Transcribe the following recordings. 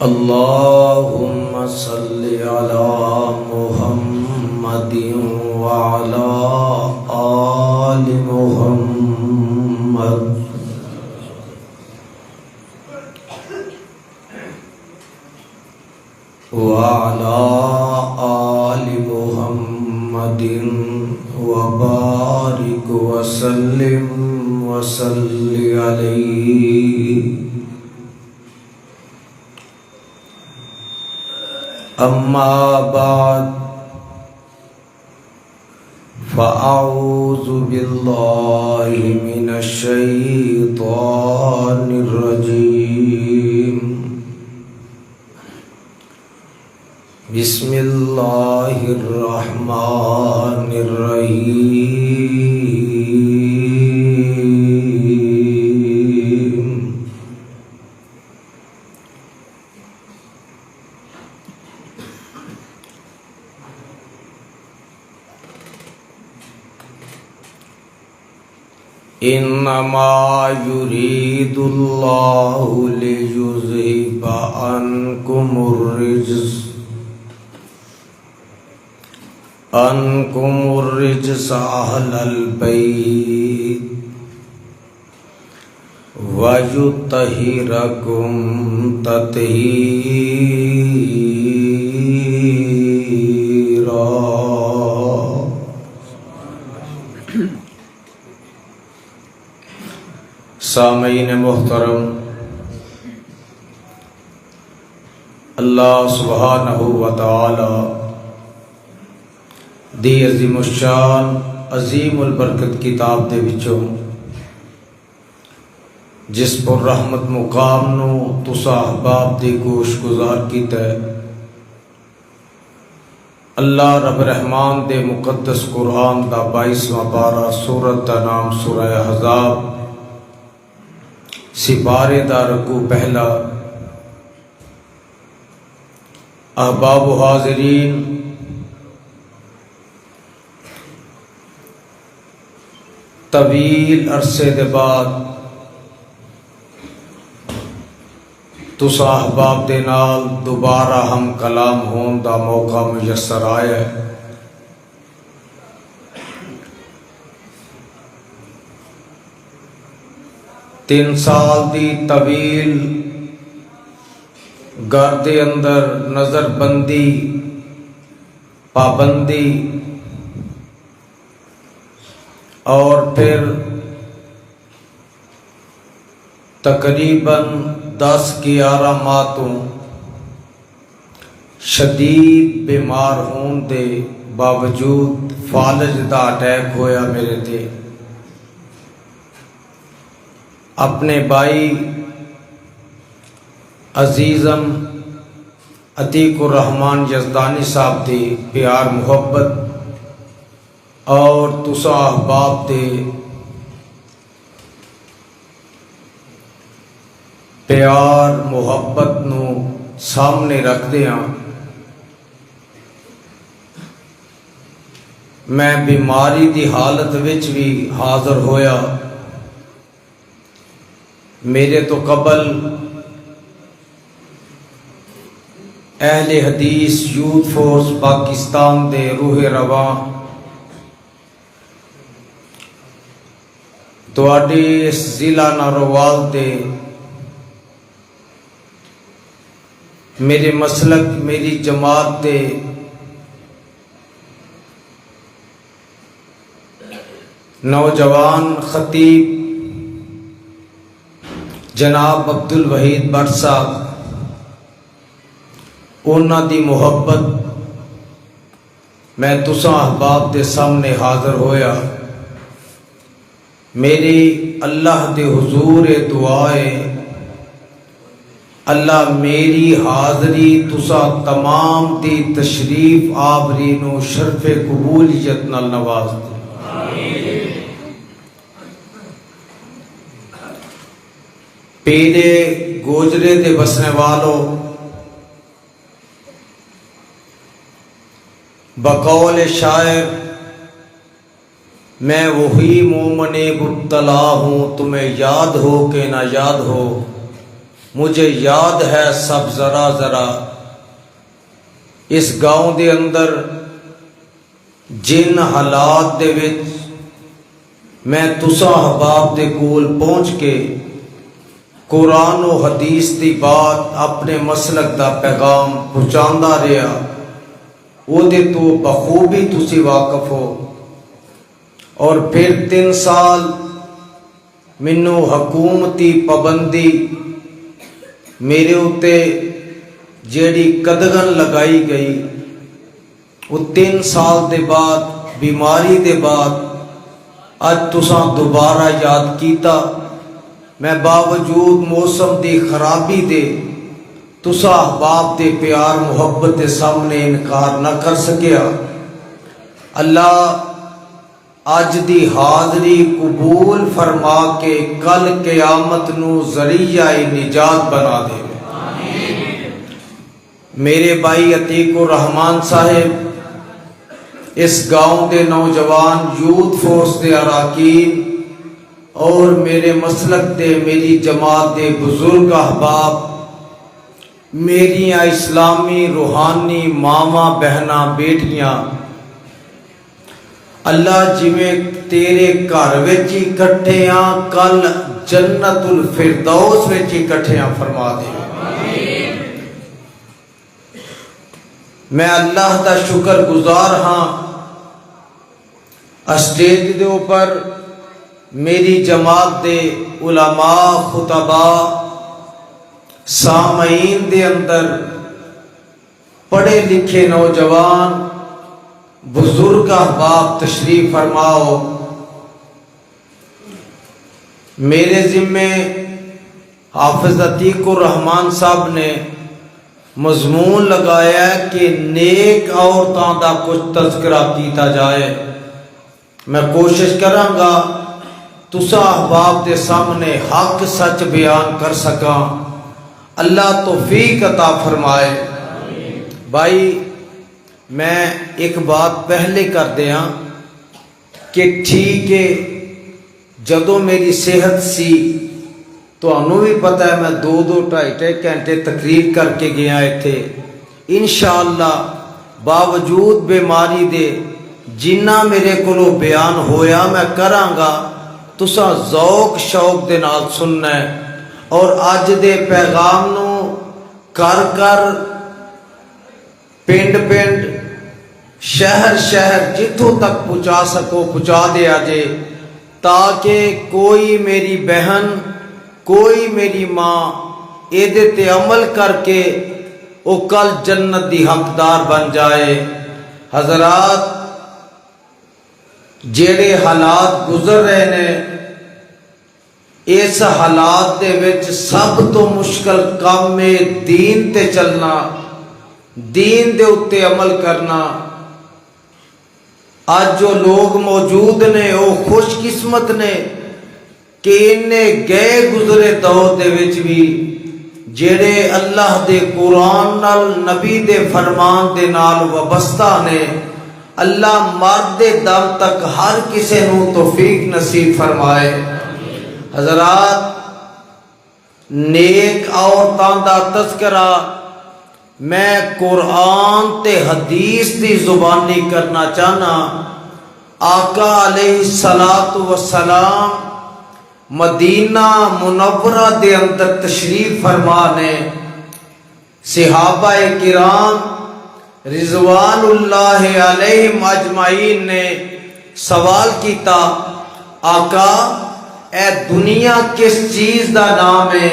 अल्लाहुम्मा सल्लि अला मुहम्मदिन व अला आलि मुहम्मद व अला आलि मुहम्मदिन व बारिक व सल्लिम व सल्लि अलैहि। अम्मा बाद फ़अऊज़ु बिल्लाहि मिनश शैतानिर रजीम। बिस्मिल्लाहिर रहमानिर रहीम। इन्नमा युरीदुल्लाहु लियुज़हिबा अन्कुमुर्रिज्स अहलल बैत व युत्तहिरकुम तत्हीरा। सामईन मोहतरम, अल्लाह सुब्हानहु व तआला दी अज़ीमुश्शान अज़ीमुल बरकत किताब दे विचों जिस पर रहमत मुकाम नू तुसा अहबाब दी गोश गुजार कीता है, अल्लाह रब रहमान दे मुकद्दस कुरान दा 22वां पारा सूरत दा नाम सूरह अहज़ाब सिपारे दा रकू पहला। अहबाब हाज़रीन, तवील अरसे दे बाद तुसा अहबाब दे नाल दोबारा हम कलाम होने दा मौका मुयस्सर आया है। 3 साल दी तवील घर दे अंदर नज़रबंदी, पाबंदी और फिर तकरीबन 10-11 माह तो शदीद बीमार होने के बावजूद फालज का अटैक होया मेरे ते। अपने भाई अजीज़म अतीकुर रहमान यज़दानी साहब दे प्यार मुहब्बत और तुसा अहबाब दे प्यार मुहब्बत नू सामने रखदे हां मैं बीमारी दी हालत विच भी हाज़र होया। मेरे तो कबल अहले हदीस यूथ फोर्स पाकिस्तान दे रूहे रवां तुहाडे इस जिला नारोवाल दे मेरे मसलक मेरी जमात दे नौजवान खतीब जनाब अब्दुल वहीद भट्ट साहब, उन्हां दी मुहब्बत मैं तुसा अहबाब दे सामने हाज़र होया। मेरी अल्लाह दे हुजूर दुआ है, अल्लाह मेरी हाज़री तुसा तमाम दी तशरीफ आवरी नू शरफ़े कबूलियत नाल नवाज दे। पीरे गोजरे दे बसने वालों, बकौल शायर मैं वही मोमने मुब्तला हूँ, तुम्हें याद हो के ना याद हो, मुझे याद है सब जरा जरा इस गांव दे अंदर जिन हालात दे विच मैं तुसा अहबाब दे कोल पहुंच के कुरान और हदीस की बात अपने मसलक दा पैगाम पहुँचांदा रहा, ओदे तो बखूबी तुसी वाकफ हो। और फिर 3 साल मैनू हकूमती पाबंदी मेरे उत्ते जेड़ी कदगन लगाई गई, वो 3 साल दे बाद बीमारी दे बाद अज तुसां दोबारा याद कीता। मैं बावजूद मौसम की खराबी दे तुसा अहबाब दे प्यार मुहब्बत के सामने इनकार न कर सकिया। अल्लाह अज दी हाजरी कबूल फरमा के कल क़यामत नू ज़रिया निजात बना दे। मेरे भाई अतीकुर रहमान साहिब इस गांव के नौजवान यूथ फोर्स के अरकान और मेरे मसलक दे मेरी जमात दे बुजुर्ग अहबाब, मेरिया इस्लामी रूहानी मावा बहना बेटियां, अल्लाह जिवें तेरे घर विच इकट्ठे हाँ कल जन्नतुल फिरदौस विच इकट्ठे फरमा दे। मैं अल्लाह का शुक्र गुजार हाँ, स्टेज के ऊपर मेरी जमात दे उलमा खुतबा सामईन दे अंदर पढ़े लिखे नौजवान बुजुर्ग अहबाब तशरीफ फरमाओ। मेरे जिम्मे हाफिज अतीकुर रहमान साहब ने मजमून लगाया कि नेक औरतों का कुछ तज़किरा किया जाए। मैं कोशिश करांगा तुसा अहबाब के सामने हक सच बयान कर सका। अल्लाह तौफीक अता फरमाए। भाई मैं एक बात पहले कर दिया कि ठीक है, जदों मेरी सेहत सी तुहानू भी पता है मैं 2-2 2.5 घंटे तकरीर करके गया इत्थे। इंशाअल्लाह बावजूद बीमारी दे जिन्ना मेरे कोलों बयान होया मैं करांगा, तुसा ज़ौक शौक दे नाल सुनना है और अज दे पैगाम नू कर कर पिंड पिंड शहर शहर जिथों तक पहुँचा सको पहुँचा दिया जे, ताकि कोई मेरी बहन कोई मेरी माँ एदे ते अमल करके वो कल जन्नत दी हकदार बन जाए। हजरात, जेड़े हालात गुजर रहे ने, इस हालात दे विच सब तो मुश्किल काम है दीन ते चलना, दीन दे उत्ते अमल करना। आज जो लोग मौजूद ने वो खुशकिस्मत ने कि इन्हें गए गुजरे दौर दे विच भी जेड़े अल्लाह दे कुरान नाल नबी दे फरमान दे नाल वबस्ता ने। अल्लाह मरदे दम तक हर किसी नू तौफीक नसीब फरमाए। हजरात, नेक औरतां दा तज़किरा मैं कुरान ते हदीस की जुबानी करना चाहना। आका अलैहिस्सलातु वस्सलाम मदीना मुनव्वरा दे अंदर तशरीफ फरमा ने। सहाबाए किराम रिज़वानुल्लाह अलैहिम अजमाइन ने सवाल किया, आका ए दुनिया किस चीज़ का नाम है?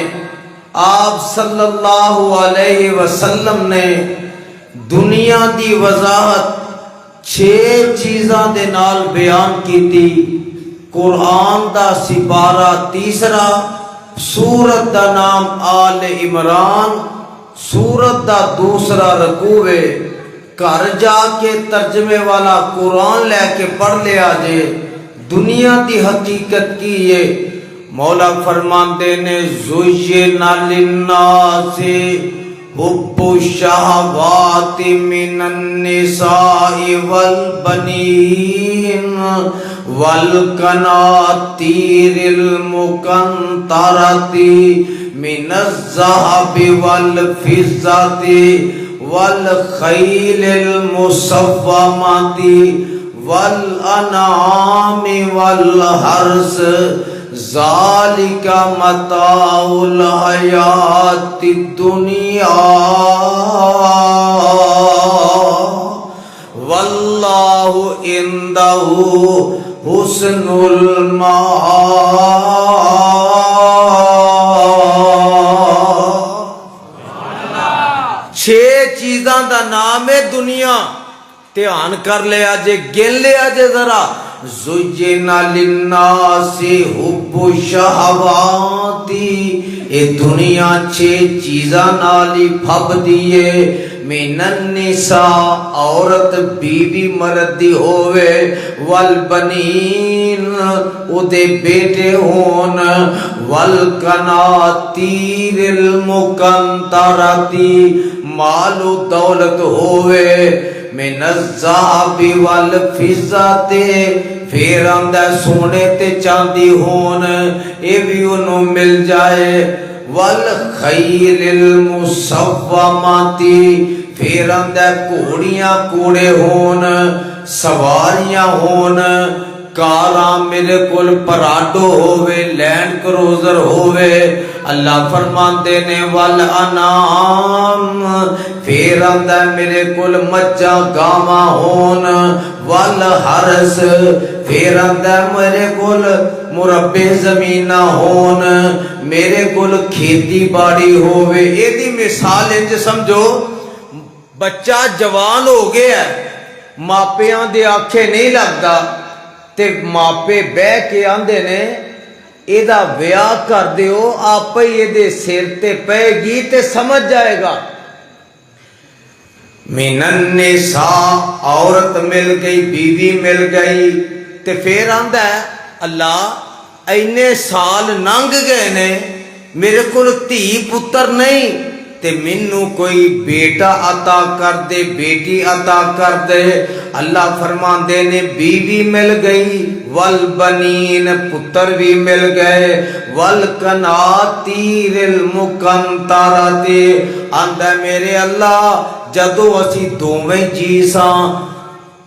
आप सल्लल्लाहु अलैहि वसल्लम ने दुनिया की वजाहत 6 चीज़ों के नाल बयान की थी। कुरान का सिपारा 3, सूरत का नाम आल इमरान, सूरत का 2 रकू है। घर जाके तर्जमे वाला कुरान लैके पढ़ लिया जे। दुनिया की हकीकत की है। मौला फरमाते ने ज़ुय्यिना लिन्नासि हुब्बु शहवाति मिनन निसाइ वल बनीन वल कनातीरिल मुकंतरति मिनज़्ज़हाबि वल फिज़्ज़ति वल खैलिल मुसव्वमति वल अनआमि वल हर्स ज़ालिका मताउल हयातिद दुनिया वल्लाहु इंदहु हुस्नुल माआब। 6 चीज़ां दा नाम है दुनिया। ध्यान कर लिया जे, गिन लिया जे जरा। ज़ुय्यिना लिन्नासि हुब्बु शहवाती, ये दुनिया 6 चीज़ां नाल ही फबदी है। मिनन निसा, औरत बीवी मर्द दी होवे, वल बनीन, उदे बेटे होन, वल कनातीरिल मुकंतरती, मालो दौलत होवे, मिनज़्ज़हाबि वल फिज़्ज़ति, फिर आंदा सोने ते चांदी होन, ये भी उन्हों मिल जाए। वल खैलिल मुसव्वमति, फिर आंदा घोड़ियां घोड़े होन, सवारियां होन, कारा मेरे कोल पराडो होवे, लैंड क्रूजर होवे। अल्लाह फरमाते ने वल अनाम, फिर आंदा मेरे कोल मज्जा गावा होन, वल हरस, फिर आंदा मेरे कोल मुरब्बे जमीना होन, मेरे कोल खेती बाड़ी होवे। एदी मिसाल इंज समझो, बच्चा जवान हो गया, मापियां दे आखे नहीं लगता, ते मापे बह के आंदे ने एदा विआह कर दियो, आप ही एदे सिर ते पेगी ते समझ जाएगा। मिनन निसा, औरत मिल गई, बीवी मिल गई, ते फिर आंदा है अल्लाह इन्ने साल लंघ गए ने, मेरे को धी पुत्र नहीं, ते मैनू कोई बेटा अता कर दे, बेटी अता कर दे। अल्लाह फरमाते ने बीवी मिल गई, वल बनीन, पुत्र भी मिल गए, वल कनातीरिल मुकंतरति, आंदा मेरे अल्लाह जदों असी दोवें जी सां,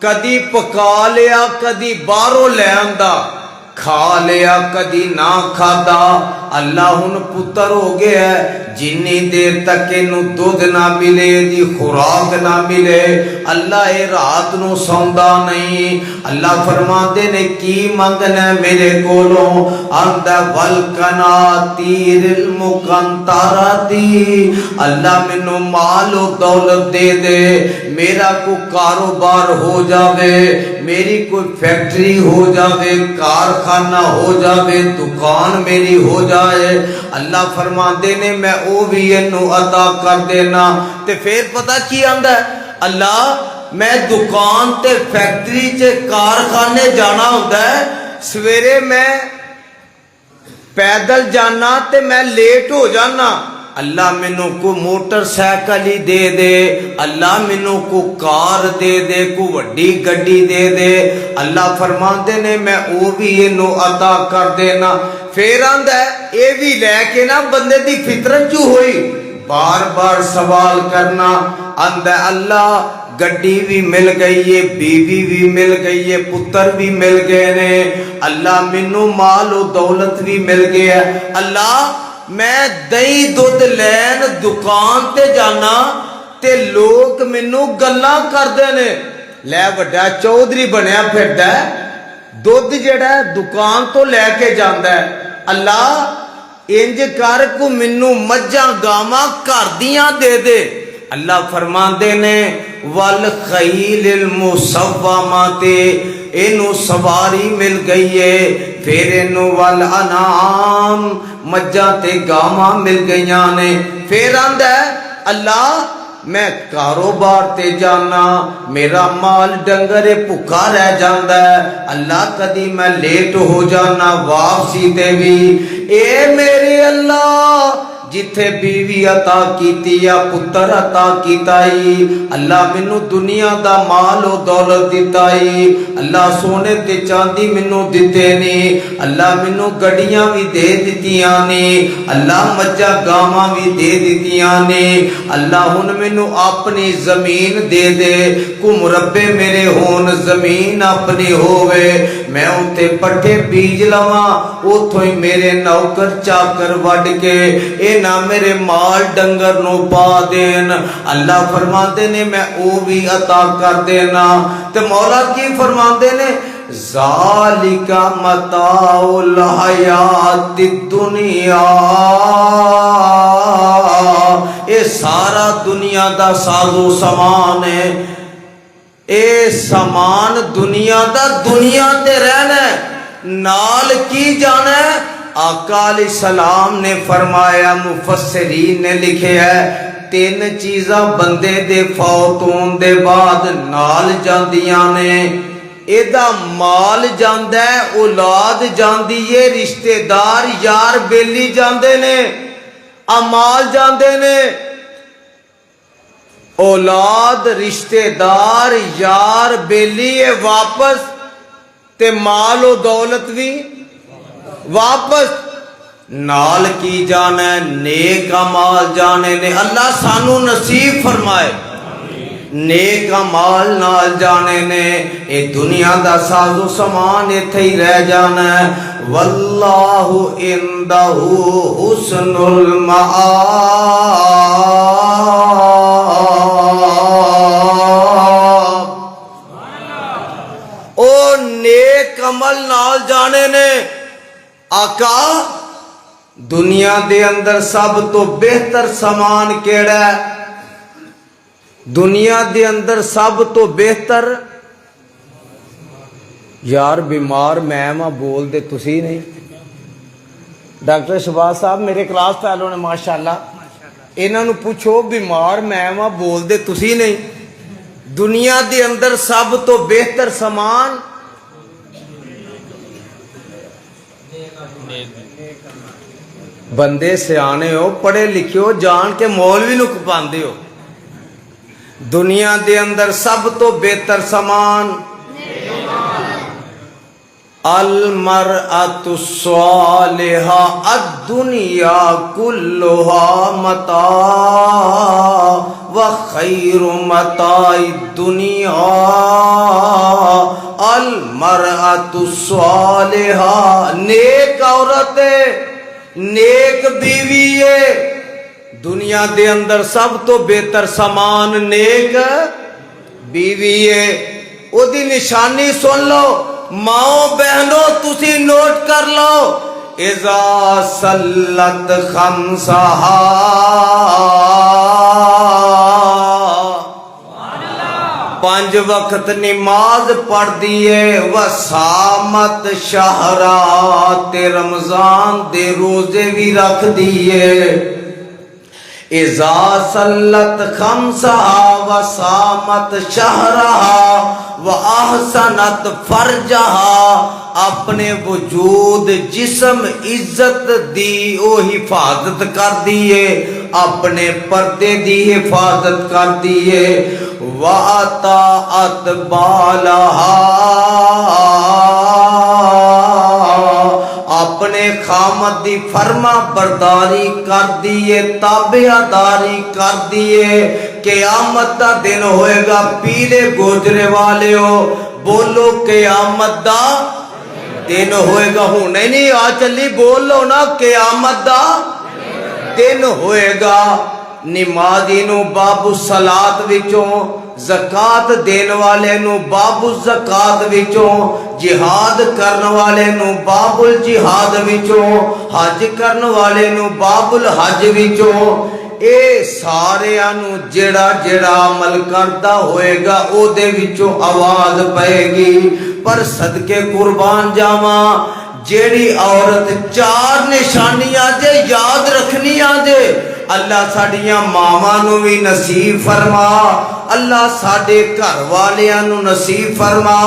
कदी पका लिया कदी बाहरों ले आंदा, खा लिया कदी ना खादा। अल्लाह हुन पुत्र हो गया, जिन्नी देर तक इनू दुध ना मिले, दी खुराक ना मिले, अल्लाह ये रात नू सौंदा नहीं। अल्लाह फरमाते ने की मंगना मेरे कोलों, आंदा वल कनातीरिल मुकंतरति, अल्लाह मैनू मालो दौलत दे दे, मेरा कोई कारोबार हो जावे, मेरी कोई फैक्ट्री हो जावे, कारखाना हो जावे, दुकान मेरी हो जाए। अल्लाह फरमाते ने मैं वो भी इनू अता कर देना। ते फिर पता की आंदा, अल्लाह मैं दुकान ते फैक्ट्री च कारखाने जाना होता है, सवेरे मैं पैदल जाना ते मैं लेट हो जाना, अल्लाह मैनू को मोटरसाइकिल ही दे दे, अल्लाह मैनू को कार दे दे, को वड्डी गड्डी दे दे। अल्लाह फरमाते ने मैं वो भी इनू अता कर देना। फिर आंदा ये भी लैके ना बंदे दी फितरत चू हुई बार बार सवाल करना, आंदा अल्लाह गड्डी भी मिल गई है, बीवी भी मिल गई है, पुत्र भी मिल गए ने, अल्लाह मैनू माल और दौलत भी मिल गया। अल्लाह मैं दही दुध लैन दुकान ते जाना ते लोग मैनू गल्लां करदे ने, लै वड्डा चौधरी बनया फिरदा है, दुध जेड़ा दुकान तो लैके जांदा है। अल्लाह इंज कर को मैनू मज्जां गावां घर दियां दे दे। अल्लाह फरमांदे ने वल खैलिल मुसव्वमति, इनू सवारी मिल गई है। फिर इनू वल अनाम, मज्जां ते गावां मिल गईयां ने। फिर आंदा है अल्लाह मैं कारोबार ते जाना, मेरा माल डंगर भुखा रह जाता है, अल्लाह कदी मैं लेट हो जाना वापसी ते भी। ए मेरे अल्लाह जिथे बीवी अता कीती या पुत्र अता कीताई। अल्लाह मैनू दुनिया दा माल और दौलत दिताई। अल्लाह सोने ते चांदी मैनू दिते ने। अल्लाह मैनू गड्डियां भी दे दितियां ने। अल्लाह मज्जा गावां भी दे दितियां ने। अल्लाह हुन मैनू अपनी जमीन दे दे, घुम रब्बे मेरे होन जमीन अपनी होवे, मैं उत्ते पट्ठे बीज लवां, उथों ही मेरे नौकर चाकर वड के ए ना मेरे माल डंगर नो पा देन। अल्लाह फरमाते ने मैं ओ भी अता कर देना। ते मौला की फरमाते ने ज़ालिका मताउल हयाति दुनिया, ये सारा दुनिया दा साजो समान है। ए समान दुनिया दा दुनिया ते रहना नाल की जाना। आका अलैहिस्सलाम ने फरमाया, मुफस्सिरीन ने लिखे है, तीन चीज़ां बंदे दे फौत होने दे बाद नाल जांदियां ने। एदा माल जांदा है, औलाद जांदी है, रिश्तेदार यार बेली जांदे ने, अमाल जांदे ने। औलाद रिश्तेदार यार बेली है वापस, ते माल और दौलत भी वापस। नाल की जाने नेक अमाल जाने ने। अल्लाह सानू नसीब फरमाए नेक अमाल नाल जाने ने। ये दुनिया दा साजो समान इथे ही रह जाना है। वल्लाहु इंदहु हुस्नुल मआब, ओ नेक अमल नाल जाने ने। आका दुनिया दे अंदर सब तो बेहतर समान केड़ा है? दुनिया दे अंदर सब तो बेहतर यार बीमार मैं बोल दे तुसी नहीं। डॉक्टर शहबाज साहब मेरे क्लास फेलो ने माशाअल्लाह, इन्हां नूं पूछो बीमार मैं बोल दे तुसी नहीं। दुनिया दे अंदर सब तो बेहतर समान बंदे सियाने हो, पढ़े लिखे हो, जान के मौलवी नूं खपांदे हो। दुनिया दे अंदर सब तो बेहतर समान अल मरअतु स्वालिहा अद्दुनिया कुल्लुहा मता व खैरु मताइ दुनिया अल मरअतु स्वालिहा। नेक औरत नेक बीवी है। दुनिया दे अंदर सब तो बेहतर समान नेक बीवी है। ओदी निशानी सुन लो, माओ बहनों तुसी नोट कर लो। इज़ा सल्लत खमसहा, पांच वक्त नमाज पढ़ दिए, वसामत शहरा, ते रमजान दे रोजे भी रख दिए। इज़ा सल्लत खमसहा वसामत शहरहा व अहसनत फरजहा, अपने वजूद जिस्म इज्जत दी ओ हिफाजत कर दिए, अपने पर्दे दी हिफाजत कर दिए। व अताअत बालहा, अपने खामद दी फरमा बरदारी कर दिए, ताबेदारी कर दिए। क़यामत दा दिन होएगा, पीले गोजरे वाले हो बोलो क़यामत दा दिन होएगा। हुणे नहीं आ चली बोल लो ना, क़यामत दा दिन होएगा। नमाजी नू बाबू सलात विचों, ज़कात देन वाले नू बाबू ज़कात विचों, जिहाद करन वाले नू बाबुल जिहाद विचों, हज करन वाले नू बाबुल हज विचों। ए सारियां नू जेड़ा जेड़ा अमल करदा होएगा ओदे विचों आवाज पएगी। पर सदके कुर्बान जावा, जेड़ी औरत चार निशानियां जे याद रखनियां जे, अल्लाह साड़ियां मावां नू भी नसीब फरमा, अल्लाह साडे घर वालियां नू नसीब फरमा,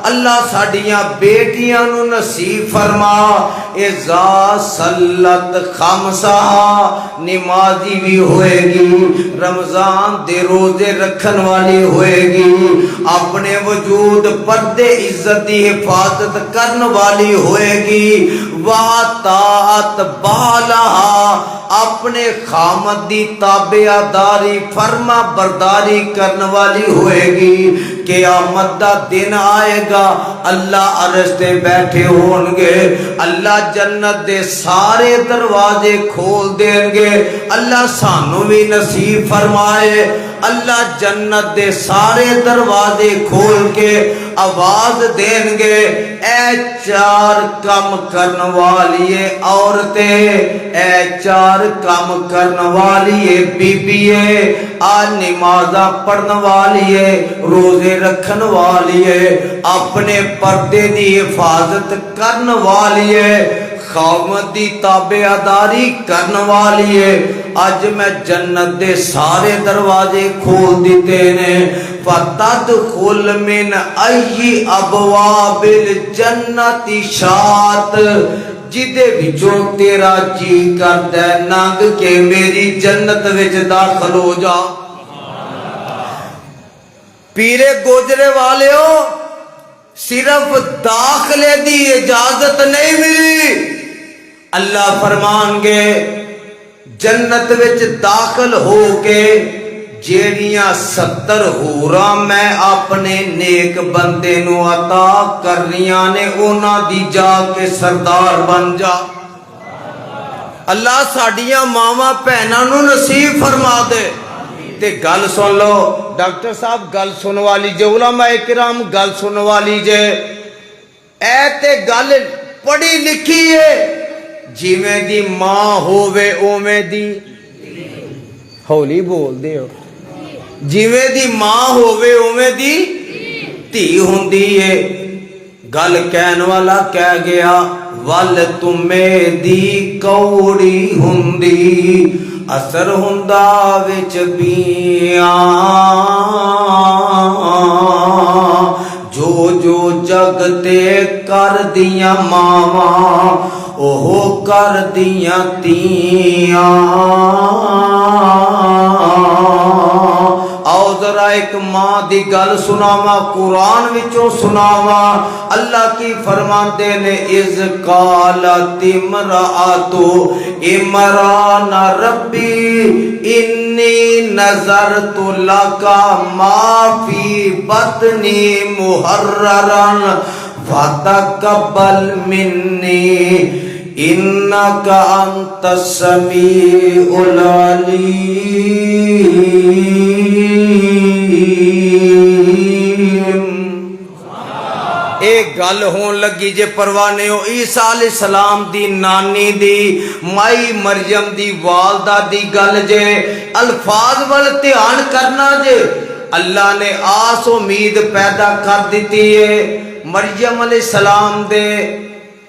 अल्लाह साडियां बेटियां नू नसीब फरमा। इज़ा सल्लत खमसा नमाजी भी होएगी, रमजान दे रोजे रखन वाली होएगी, अपने वजूद पर्दे इज्जत की हिफाजत करन वाली होएगी। वा तात बालहा अपने खामद दी ताबेदारी फरमा बरदारी करने वाली होएगी। क़यामत दा दिन आएगा, अल्लाह अरश ते बैठे होंगे, अल्लाह जन्नत दे सारे दरवाजे खोल देंगे। अल्लाह सानू भी नसीब फरमाए। अल्लाह जन्नत दे सारे दरवाजे खोल के आवाज देंगे, ए चार कम करने वाली औरतें, ए चार कम करने वाली बीबिए, आ नमाजा पढ़ने वाली है, रोजे रखन वाली है, अपने पर्दे की हिफाजत करने वाली है, खामद दी ताबेदारी करने वाली है। अज मैं जन्नत दे सारे दरवाजे खोल दिते ने। फतदखुल मिन अय्यि अबवाबिल जन्नति शात, जिदे विचों तेरा जी करदा है नंग के मेरी जन्नत विच दाखल हो जा। पीरे गोजरे वालियो, सिर्फ दाखले दी इजाजत नहीं मिली, अल्लाह फरमानगे जन्नत विच दाखल हो के जेड़ियां 70 होरा मैं अपने नेक बंदे नू अता करनियां ने, उन्हां दी जाके सरदार बन जा। अल्लाह साडियां मावां भैनां नू नसीब फरमा दे। ते गल सुन लो डॉक्टर साहब, गल सुन वाली जे, उलमाए किराम गल सुन वाली जे, ऐ ते गल पढ़ी लिखी है। जिवें दी मां होवे उवें दी, हौली बोल दे हो, जिवें दी मां होवे उवें दी धी हुंदी है। गल कहन वाला कह गया, वल तुमे दी कौड़ी हुंदी, असर हुंदा विच बियां, जो जो जग ते कर दियां मावां, ओहो कर दियां तियां। आओ जरा एक मां दी गल सुनावा, कुरान विचों सुनावा। अल्लाह की फरमाते ने, इज़ कालत इमरातु इमरान रब्बी इन्नी नज़रतु लका मा फी बतनी मुहर्ररन फतक़ब्बल मिन्नी इन्नका अंतस समीउल अलीम। एक गल होन लगी जे परवाह नहीं हो, ईसा अलैहिस्सलाम दी नानी दी माई मरियम दी वालदा दी गल जे, अल्फाज वाल ध्यान करना जे। अल्लाह ने आस उम्मीद पैदा कर दी है। मरियम अलैहिस्सलाम दे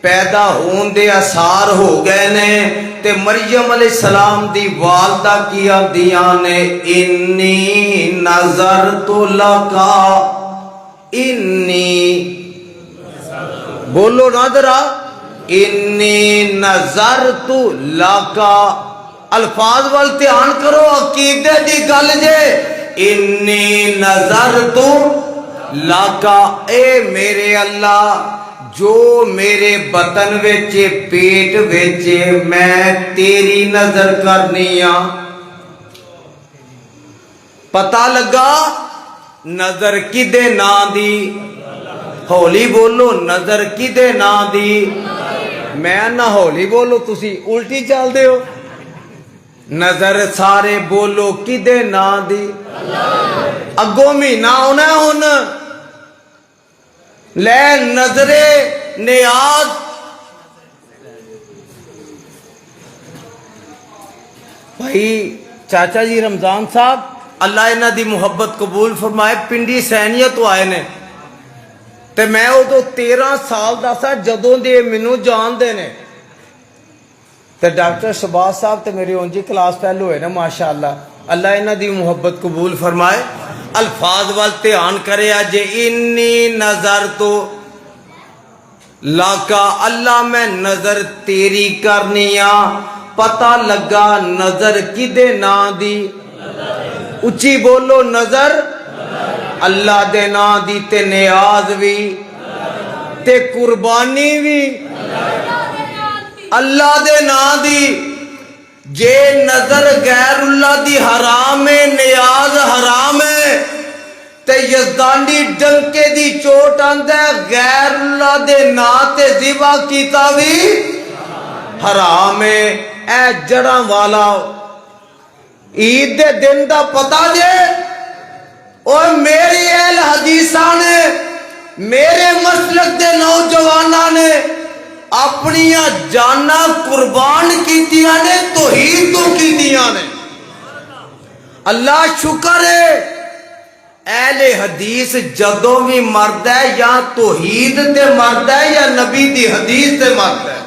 पैदा होने दे आसार हो गए ने, ते मरियम अलैहिस्सलाम दी वालदा की आदियां ने, इन्नी नज़रतु लका, इन्नी बोलो ना जरा, इन्नी नज़रतु लका। अल्फाज वाल ध्यान करो, अकीदे दी गल जे। इन्नी नज़रतु लका, ए मेरे अल्लाह, जो मेरे बतन विच पेट विच मैं तेरी नजर करनी आ। पता लगा नजर किदे ना दी, हौली बोलो, नजर किदे ना दी। मैं ना हौली बोलो, तुसी उल्टी चलदे हो। नजर सारे बोलो किदे ना दी। अगों महीना आना हुन, ले नजरे नियाज। भाई चाचा जी रमजान साहब, अल्लाह इन्हां दी मुहब्बत कबूल फरमाए, पिंडी सैनिया तो आए ने, ते मैं उदों 13 साल दा सा जदों दे मैनू जानदे ने। ते डॉक्टर शहबाज साहब ते मेरी उंजी क्लास फेलो होए ने माशाअल्लाह। अल्लाह इन्हां दी मुहब्बत कबूल फरमाए। अल्फाज वाल ध्यान करे जे इन्नी नजर तो लाका अल्लाह मैं नजर तेरी करनी आ। पता लगा नजर किदे ना दी, उच्ची बोलो नजर अल्लाह दे ना दी, ते नियाज भी ते कुर्बानी भी अल्लाह दे ना दी। जे नजर गैरुल्लाह दी हराम है, नियाज हराम है, ते यजदानी डंके दी चोट आंदा गैरुल्लाह दे ना ते ज़िबा कीता भी हराम है। ए जड़ा वाला ईद दे दिन दा पता जे और मेरी अहल हदीसा ने, मेरे मसलक दे नौजवाना ने अपनिया जाना कुर्बान कीतियां ने, तौहीद तो कीतियां ने। अल्लाह शुक्र है अहले हदीस जदों भी मरदा है या तौहीद ते मरदा है या नबी दी हदीस ते मरदा है।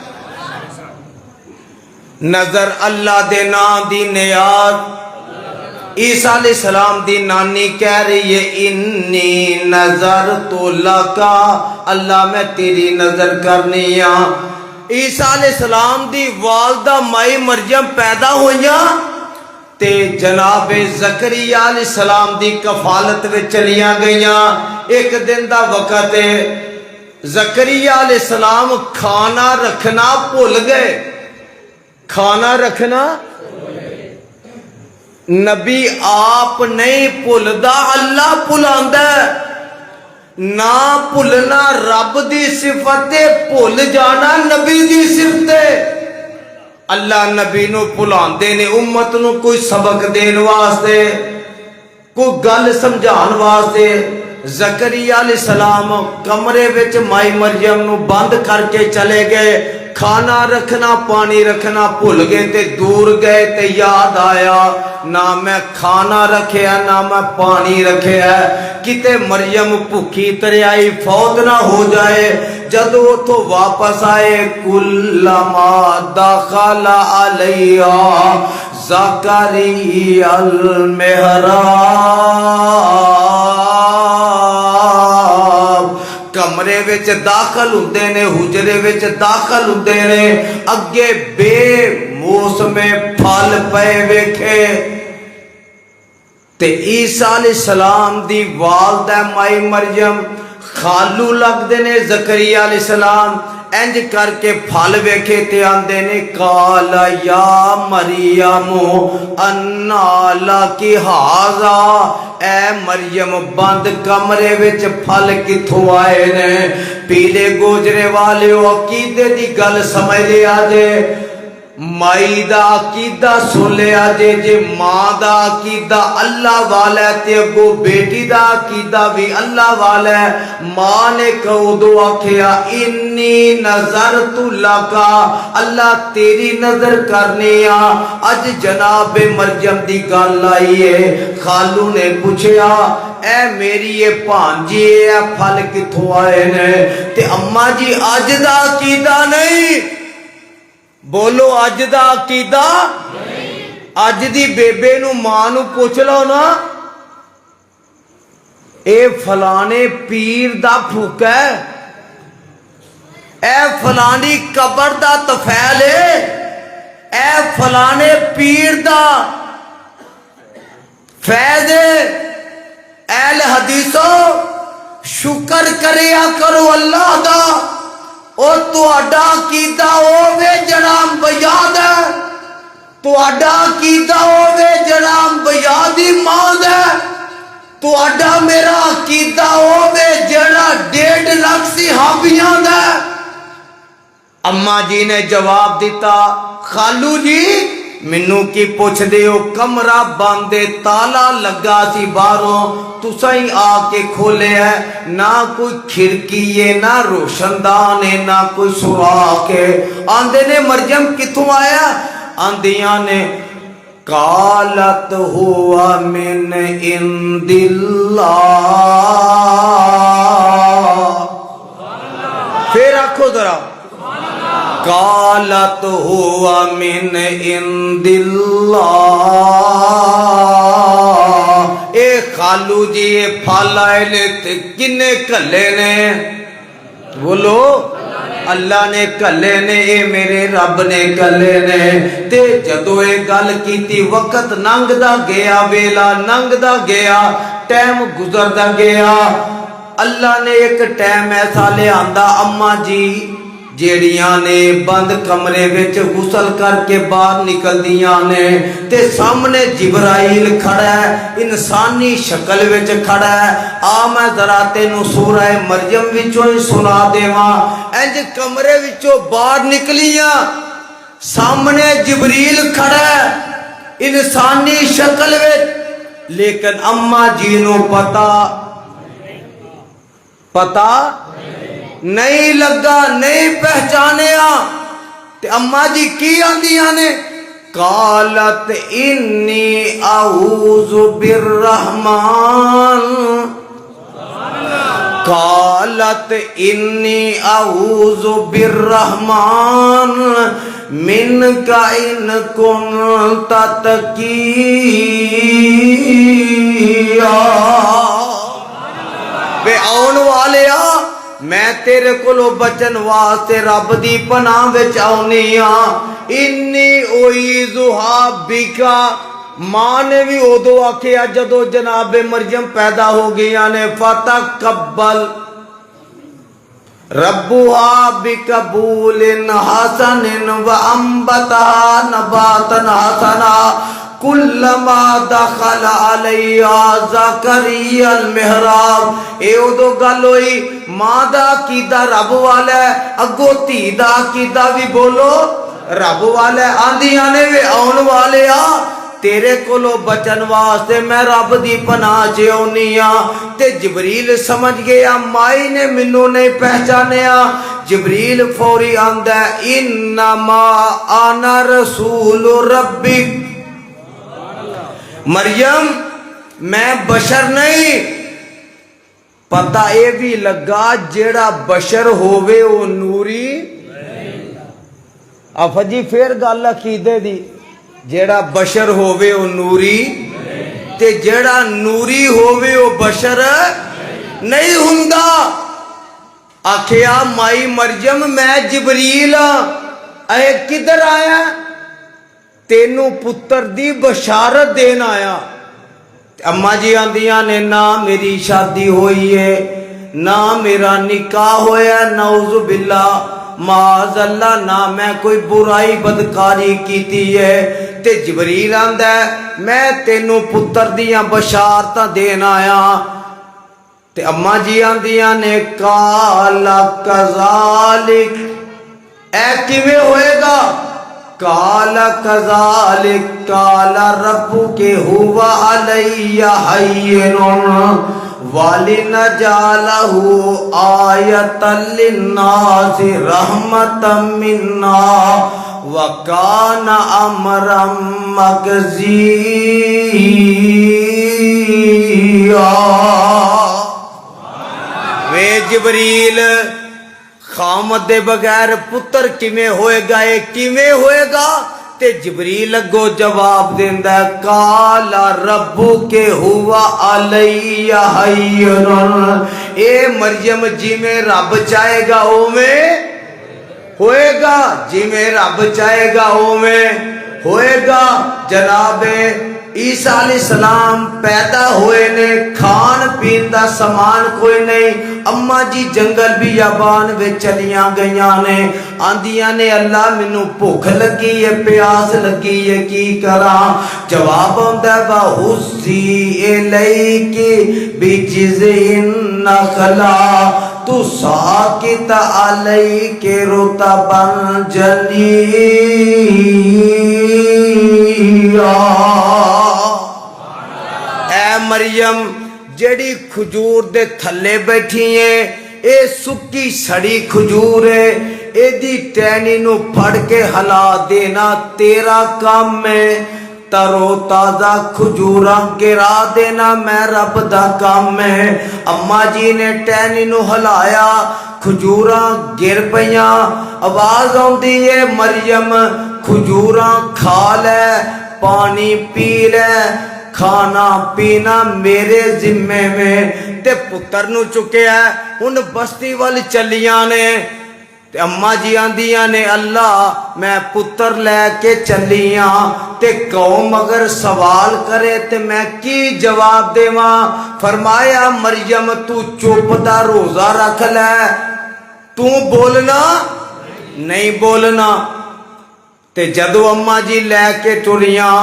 नजर अल्लाह दे ना दी नियाज। ईसा अलैहिस्सलाम दी नानी कह रही है इन्नी नजर तो लका, अल्लाह मैं तेरी नजर करनी आ। ईसा अलैहिस्सलाम दी वालदा माई मरियम पैदा होइया ते जनाब ज़करिया अलैहिस्सलाम दी कफालत में चलिया गईया। एक दिन दा वक़्त है, ज़करिया अलैहिस्सलाम खाना रखना भुल गए। खाना रखना नबी आप नहीं भुलदा, अल्लाह भुलांदा। ना भुलना रब दी सिफत है, भुल जाना नबी दी सिफत है। अल्लाह नबी नू भुलांदे ने उम्मत नू कोई सबक देन वास्ते, कोई गल समझाने वास्ते। ज़करिया अलैहिस्सलाम कमरे विच माई मरियम नू बंद करके चले गए। खाना रखना पानी रखना भुल गए ते दूर गए ते याद आया ना मैं खाना रखिया ना मैं पानी रखिया, किते मरियम भुखी तरियाई फौत ना हो जाए। जदों उतो वापस आए कुल्लमा दखला अलैया ज़करिया अल मेहराब, कमरे विच दाखल हुंदे ने, हुजरे विच दाखल हुंदे ने, अगे बेमौसमे फल पे वेखे ते ईसा अलैहिस्सलाम दी वालदा माई मरियम खालू लगदे ने ज़करिया अलैहिस्सलाम। इंज करके फल वेखे ते आंदे ने काला या मरियमो अन्ना लकी हाजा, ए मरियम बंद कमरे विच फल किथों आए ने। पीले गोजरे वाले अकीदे दी गल समझ लिया जे, माई दा अकीदा सुन लिया जे। जे मां दा अकीदा अल्लाह वाला है ते अगो बेटी दा अकीदा भी अल्लाह वाला है। मां ने कदों आखिया इन्नी नजर तू लका, अल्लाह तेरी नजर करनी आ। अज जनाब मरियम दी गल आई है। खालू ने पूछया ए मेरी ये भांजी है फल किथों आए ने? ते अम्मा जी अज दा अकीदा नहीं, बोलो अज दा अकीदा। अज दी बेबे नू मां नू पुछ लो ना, ए फलाने पीर दा फूका है, ए फलानी कबर दा तफैल है, ए फलाने पीर दा फैज अहल हदीसो शुक्र करिया करो अल्लाह दा। और तुहाडा कीदा होवे जड़ा अंबिया दा, तुहाडा कीदा होवे जड़ा अंबिया दी मौत है, तुहाडा मेरा कीदा होवे जड़ा 1.5 लाख सहाबियां दा। अम्मा जी ने जवाब दिता खालू जी मैनू की पुछदे हो, कमरा बंद ताला लगा सी बाहरों, तुसा ही आके खोले है। ना कोई खिड़की है ना रोशनदान है ना कोई सुराख है। आंदे ने मरियम किथों आया? आंदिया ने कालत हुआ मिन इंदिल्लाह। फिर आखो जरा कालत हुआ मिन इंदिल्लाह। ए खालू जी ये फल आए ने ते किन्ने घल्ले ने? बोलो अल्लाह ने घल्ले ने, ये मेरे रब ने घल्ले ने। ते जदों ये गल कीती वक्त लंघदा गया, वेला लंघदा गया, टाइम गुजरदा गया। अल्लाह ने एक टाइम ऐसा लिया, अम्मा जी जेड़ियां ने बंद कमरे विच गुसल करके बाहर निकलदियां ने, ते सामने जिब्राइल खड़ा है, इंसानी शक्ल विच खड़ा है। आ मैं जरा तेनू सूरह मरियम विचों ही सुना देवां। इंज कमरे विचों बाहर निकलियां, सामने जिब्रील खड़ा है इंसानी शक्ल विच, लेकिन अम्मा जी नू पता नहीं लगा, नहीं पहचानिया। ते अम्मा जी की आंदियां ने? कालत इन्नी आऊज़ु बिर्रहमान, कालत इन्नी आऊज़ु बिर्रहमान मिनका इन कुन्ता तक़िया। वे आउण वालिया, मैं तेरे कोलो बचन वास्ते रब दी पनाह विच आउनी हां। इन्नी उईज़ुहा बिका, मां ने भी उदों आखिया जदों जनाबे मरियम पैदा हो गई ने, फतकब्बल रब्बुहा बिकबूलिन हसनिन व अंबतहा नबातन हसना कुल्लमा दखल अलैया ज़करियल मिहराब। ए उदों गल होई मां दा कीदा रब वाला, अगो धी दा कीदा भी बोलो रब वाला। आंदियां ने वे आउण वाले आ, तेरे कोलो बचन वास्ते मैं रब दी पनाह च आउनी हां। ते जिबरील समझ गया माई ने मैनू नहीं पहचानिया। जिबरील फौरी आंदा इन्नमा आना रसूल रब्बिक, मरियम मैं बशर नहीं। पता ये भी लगा जेड़ा बशर होवे वो नूरी। अफजी फिर गल अकीदे दी, जेड़ा बशर होवे वो नूरी, ते जेड़ा नूरी होवे वो बशर नहीं हुंदा। आखिया माई मरियम मैं जिबरील अहे किधर आया? तेनू पुत्र दी बशारत देन आया। अम्मा जी आंदियां ने ना मेरी शादी हुई है, ना मेरा निकाह होया, नऊज़ु बिल्लाह माज़अल्लाह, ना मैं कोई बुराई बदकारी कीती है। ते जिबरील आंदा मैं तेनू पुत्र दियां बशारतां देन आया। ते अम्मा जी आंदियां ने काला कज़ालिक, ऐ किवें होएगा? काला कज़ालिक काला रब्बु के हुवा अलैया हय्यनुन वलिनजालहु आयतल लिन्नासि रहमतम मिन्ना व काना अमरम मक़ज़िया। वे जिबरील खामद दे बगैर पुत्र किमें होएगा? ये किमें होएगा? ते जिबरील अगो जवाब देंदा काला रब्बु के हुआ अलैया हय्युन। ए मरियम जिमें रब चाहेगा ओवें होएगा, जिमें रब चाहेगा ओवें होएगा। जनाबे ईसा अलैहिस्सलाम पैदा हुए ने, खान पीन का समान कोई नहीं। अम्मा जी जंगल बियाबान में चलिया गई ने, आंदियां ने अल्लाह मैनू भुख लगी है, प्यास लगी है, की करा? जवाब आंदा बहुसी इलैकी बिजिज़िन नखला तू साकित अलैके रुतबन जनिया। ऐ मरियम जेड़ी खजूर दे थल्ले बैठी है, ए सुक्की सड़ी खजूर है, एदी टहनी नू फड़ के हिला देना तेरा काम है। तरो ताजा खजूरा गिरा देना मैं रब दा काम है। अम्मा जी ने टहनी नू हिलाया, खजूरा गिर पईया। आवाज आउंदी है मरियम खजूरा खा लै, पानी पी लै, खाना पीना मेरे जिम्मे में। ते पुत्र नू चुकिया हुन बस्ती वाल चलियां ने। ते अम्मा जी आंदियां ने अल्लाह मैं पुत्र लैके चलिया। ते कौम अगर सवाल करे ते मैं की जवाब देवा। फरमाया मरियम तू चुप दा रोजा रख लै, तू बोलना नहीं बोलना। ते जदों अम्मा जी लैके टुरियां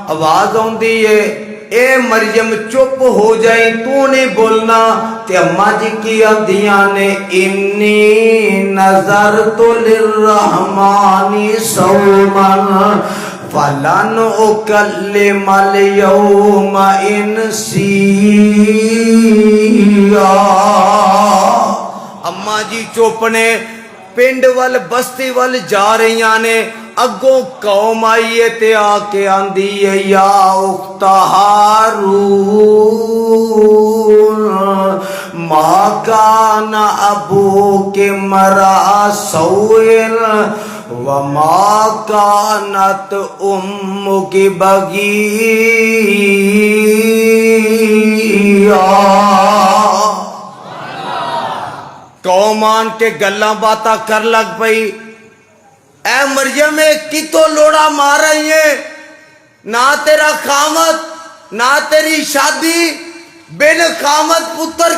आवाज आउंदी है ए मरियम चुप हो जाए तू नहीं बोलना। ते अम्मा जी की आंदियां ने इन्नी नजर तो लिर्रहमानी सौमन फलन उकल्लिमल यौमा इंसिया। अम्मा जी चुप ने, पिंड वल बस्ती वल जा रही ने। अगों कौम आई है ते आके आंदी है या उख्ता हारून मा काना अबू के मरा सौइल व मा कानत उम्मु की बगिया। कौम आन के गल्ला बाता कर लग पई। ए मरियम कितो लोड़ा मार रही है, ना तेरा खामत ना तेरी शादी, बिन खामत पुत्र